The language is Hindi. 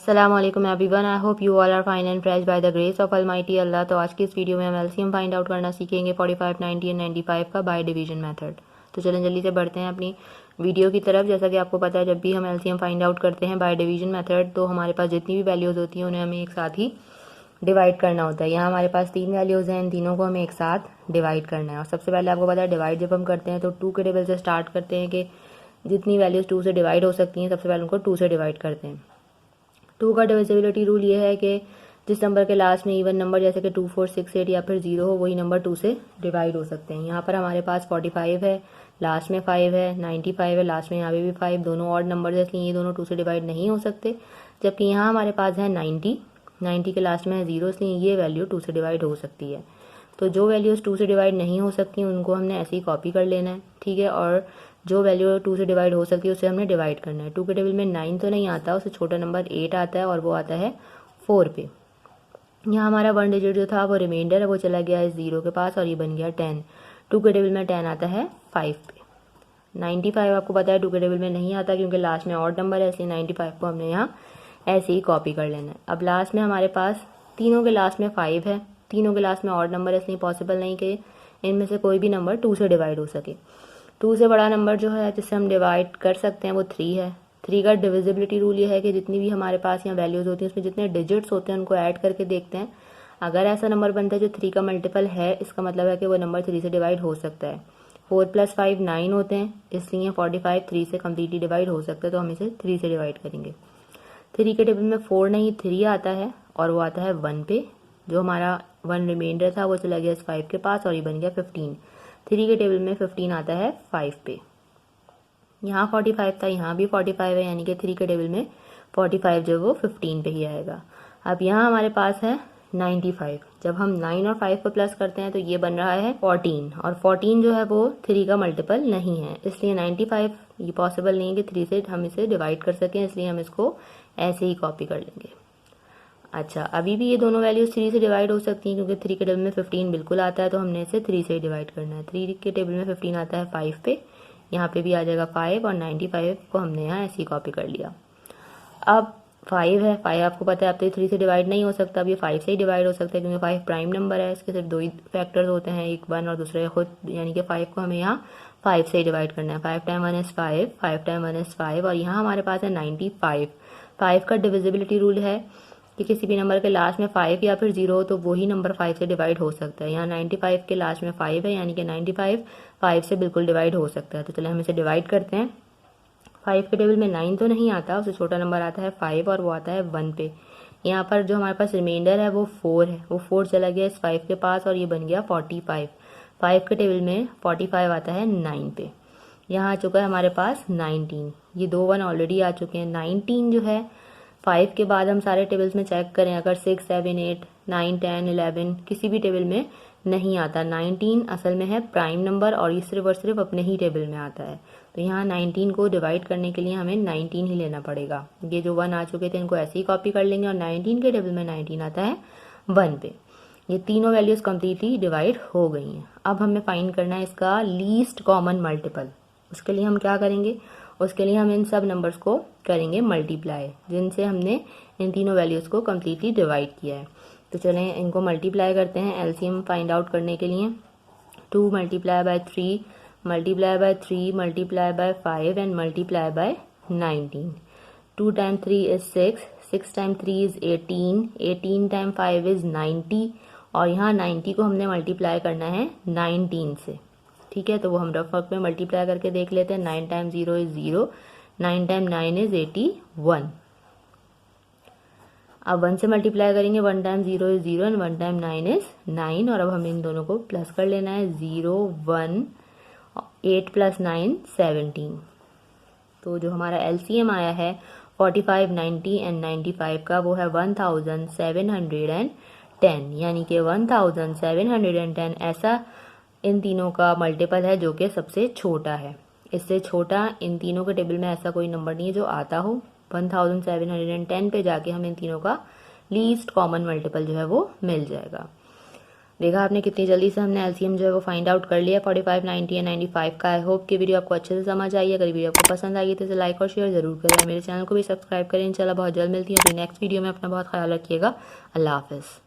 अस्सलाम वालेकुम everyone, I hope you all are fine and fresh by the grace of almighty Allah. तो आज की इस वीडियो में हम एलसीएम फाइंड आउट करना सीखेंगे 45, 90 एंड 95 का बाय डिवीजन मेथड। तो चलें जल्दी से बढ़ते हैं अपनी वीडियो की तरफ। जैसा कि आपको पता है, जब भी हम एलसीएम फाइंड आउट करते हैं बाय डिवीजन मेथड, तो हमारे पास जितनी भी वैल्यूज़ होती हैं उन्हें हमें एक साथ ही डिवाइड करना होता है। यहाँ हमारे पास 3 वैल्यूज़ हैं, इन तीनों को हमें एक साथ डिवाइड करना है। और सबसे पहले आपको पता है डिवाइड जब हम करते हैं तो 2 के टेबल से स्टार्ट करते हैं कि जितनी वैल्यूज़ 2 से डिवाइड हो सकती हैं सबसे पहले उनको 2 से डिवाइड करते हैं। 2 का डिविजिबिलिटी रूल ये है कि जिस नंबर के लास्ट में इवन नंबर जैसे कि 2, 4, 6, 8 या फिर 0 हो, वही नंबर 2 से डिवाइड हो सकते हैं। यहाँ पर हमारे पास 45 है, लास्ट में 5 है, 95 है, लास्ट में यहाँ पे भी 5, दोनों ऑड नंबर है, इसलिए ये दोनों 2 से डिवाइड नहीं हो सकते। जबकि यहाँ हमारे पास है 90 के लास्ट में है 0, इसलिए ये वैल्यू 2 से डिवाइड हो सकती है। तो जो वैल्यूज़ 2 से डिवाइड नहीं हो सकती उनको हमने ऐसे ही कॉपी कर लेना है, ठीक है। और जो वैल्यू 2 से डिवाइड हो सकती है उसे हमने डिवाइड करना है। 2 के टेबल में 9 तो नहीं आता, उससे छोटा नंबर 8 आता है और वो आता है 4 पे। यहाँ हमारा 1 डिजिट जो था वो रिमाइंडर है, वो चला गया है 0 के पास और ये बन गया 10। 2 के टेबल में 10 आता है 5 पे। 95 आपको पता है 2 के टेबल में नहीं आता क्योंकि लास्ट में ऑड नंबर है, इसलिए 95 को हमने यहाँ ऐसे ही कॉपी कर लेना है। अब लास्ट में हमारे पास तीनों के लास्ट में 5 है, तीनों के लास्ट में ऑड नंबर है, इसलिए पॉसिबल नहीं कि इनमें से कोई भी नंबर 2 से डिवाइड हो सके। 2 से बड़ा नंबर जो है जिससे हम डिवाइड कर सकते हैं वो 3 है। 3 का डिविजिबिलिटी रूल ये है कि जितनी भी हमारे पास यहाँ वैल्यूज़ होती हैं उसमें जितने डिजिट्स होते हैं उनको ऐड करके देखते हैं। अगर ऐसा नंबर बनता है जो 3 का मल्टीपल है, इसका मतलब है कि वो नंबर 3 से डिवाइड हो सकता है। 4 + 5 9 होते हैं, इसलिए 45 3 से कम्प्लीटली डिवाइड हो सकता है, तो हम इसे 3 से डिवाइड करेंगे। 3 के टेबल में 4 नहीं 3 आता है और वो आता है 1 पे। जो हमारा 1 रिमाइंडर था वो चला गया इस 5 के पास और ये बन गया 15। 3 के टेबल में 15 आता है 5 पे। यहाँ 45 था, यहाँ भी 45 है, यानी कि 3 के टेबल में 45 जो वो 15 पे ही आएगा। अब यहाँ हमारे पास है 95। जब हम 9 और 5 को प्लस करते हैं तो ये बन रहा है 14, और 14 जो है वो 3 का मल्टीपल नहीं है, इसलिए 95 ये पॉसिबल नहीं है कि 3 से हम इसे डिवाइड कर सकें, इसलिए हम इसको ऐसे ही कॉपी कर लेंगे। अच्छा, अभी भी ये दोनों वैल्यूज 3 से डिवाइड हो सकती हैं क्योंकि 3 के टेबल में 15 बिल्कुल आता है, तो हमने इसे 3 से ही डिवाइड करना है। 3 के टेबल में 15 आता है 5 पे, यहाँ पे भी आ जाएगा 5 और 95 को हमने यहाँ ऐसे ही कॉपी कर लिया। अब 5 है, 5 आपको पता है अब तो 3 से डिवाइड नहीं हो सकता, अब ये 5 से ही डिवाइड हो सकता है क्योंकि 5 प्राइम नंबर है, इसके सिर्फ 2 ही फैक्टर्स होते हैं, एक 1 और दूसरा खुद, यानी कि 5 को हमें यहाँ 5 से ही डिवाइड करना है। 5 टाइम 1 इज़ 5, 5 टाइम 1 इज़ 5, और यहाँ हमारे पास है 95। 5 का डिविजिबिलिटी रूल है कि किसी भी नंबर के लास्ट में 5 या फिर 0 हो तो वही नंबर 5 से डिवाइड हो सकता है। यहाँ 95 के लास्ट में 5 है, यानी कि 95 5 से बिल्कुल डिवाइड हो सकता है। तो चलिए हम इसे डिवाइड करते हैं। 5 के टेबल में 9 तो नहीं आता, उससे छोटा नंबर आता है 5 और वो आता है 1 पे। यहाँ पर जो हमारे पास रिमाइंडर है वो 4 है, वो 4 चला गया इस 5 के पास और ये बन गया 45। 5 के टेबल में 45 आता है 9 पे। यहाँ आ चुका है हमारे पास 19, ये 2 1 ऑलरेडी आ चुके हैं। 19 जो है 5 के बाद हम सारे टेबल्स में चेक करें, अगर 6, 7, 8, 9, 10, 11 किसी भी टेबल में नहीं आता। 19 असल में है प्राइम नंबर और ये सिर्फ और सिर्फ अपने ही टेबल में आता है, तो यहाँ 19 को डिवाइड करने के लिए हमें 19 ही लेना पड़ेगा। ये जो 1 आ चुके थे इनको ऐसे ही कॉपी कर लेंगे और 19 के टेबल में 19 आता है 1 पे। ये तीनों वैल्यूज कम्प्लीटली डिवाइड हो गई हैं। अब हमें फाइंड करना है इसका लीस्ट कॉमन मल्टीपल। उसके लिए हम क्या करेंगे, उसके लिए हम इन सब नंबर्स को करेंगे मल्टीप्लाई, जिनसे हमने इन तीनों वैल्यूज़ को कम्प्लीटली डिवाइड किया है। तो चलें इनको मल्टीप्लाई करते हैं एलसीएम फाइंड आउट करने के लिए। 2 multiply by 3 multiply by 3 multiply by 5 and multiply by 19। 2 time 3 is 6, 6 time 3 is 18, 18 time 5 is 90, और यहाँ 90 को हमने मल्टीप्लाई करना है 19 से, ठीक है। तो वो हम रफ वर्क में मल्टीप्लाई करके देख लेते हैं। 9 टाइम 0 इज 0, 9 टाइम 9 इज 81। अब 1 से मल्टीप्लाई करेंगे, 1 time 0 is 0 and 1 time 9 is 9, और अब हमें इन दोनों को प्लस कर लेना है। 0 1 8 + 9 17। तो जो हमारा एलसीएम आया है 45, 90 एंड 95 का, वो है 1710, यानी कि 1710 ऐसा इन तीनों का मल्टीपल है जो कि सबसे छोटा है। इससे छोटा इन तीनों के टेबल में ऐसा कोई नंबर नहीं है जो आता हो। 1710 पे जाके हमें इन तीनों का लीस्ट कॉमन मल्टीपल जो है वो मिल जाएगा। देखा आपने कितनी जल्दी से हमने एलसीएम जो है वो फाइंड आउट कर लिया 45, 90 एंड 95 का। आई होप कि वीडियो आपको अच्छे से समझ आई है। अगर वीडियो आपको पसंद आई तो इसे लाइक और शेयर जरूर करें। मेरे चैनल को भी सब्सक्राइब करें। इंशाल्लाह बहुत जल्द मिलती है अपनी नेक्स्ट वीडियो में। अपना बहुत ख्याल रखिएगा। अल्लाह हाफिज़।